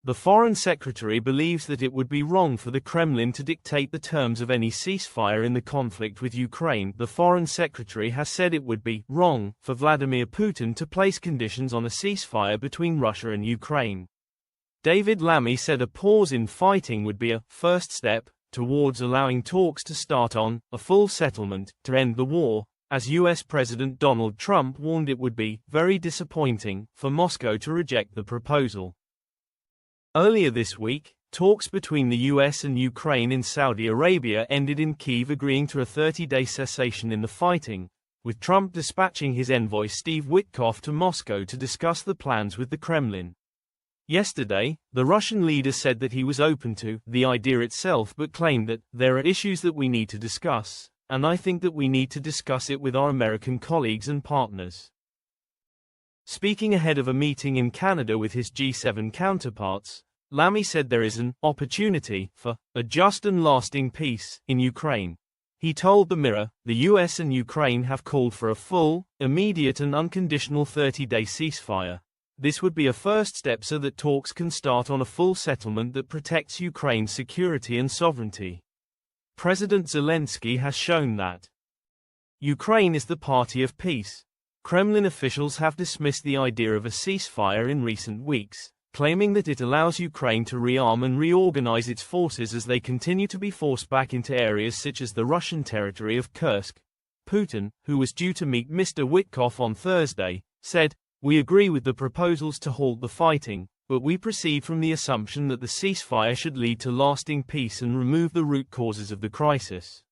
The Foreign Secretary believes that it would be wrong for the Kremlin to dictate the terms of any ceasefire in the conflict with Ukraine. The Foreign Secretary has said it would be wrong for Vladimir Putin to place conditions on a ceasefire between Russia and Ukraine. David Lammy said a pause in fighting would be a first step towards allowing talks to start on a full settlement to end the war, as US President Donald Trump warned it would be very disappointing for Moscow to reject the proposal. Earlier this week, talks between the US and Ukraine in Saudi Arabia ended in Kyiv agreeing to a 30-day cessation in the fighting, with Trump dispatching his envoy Steve Witkoff to Moscow to discuss the plans with the Kremlin. Yesterday, the Russian leader said that he was open to the idea itself but claimed that there are issues that we need to discuss, and I think that we need to discuss it with our American colleagues and partners. Speaking ahead of a meeting in Canada with his G7 counterparts, Lammy said there is an opportunity for a just and lasting peace in Ukraine. He told the Mirror, the US and Ukraine have called for a full, immediate and unconditional 30-day ceasefire. This would be a first step so that talks can start on a full settlement that protects Ukraine's security and sovereignty. President Zelensky has shown that Ukraine is the party of peace. Kremlin officials have dismissed the idea of a ceasefire in recent weeks, claiming that it allows Ukraine to rearm and reorganize its forces as they continue to be forced back into areas such as the Russian territory of Kursk. Putin, who was due to meet Mr. Witkoff on Thursday, said, "We agree with the proposals to halt the fighting, but we proceed from the assumption that the ceasefire should lead to lasting peace and remove the root causes of the crisis."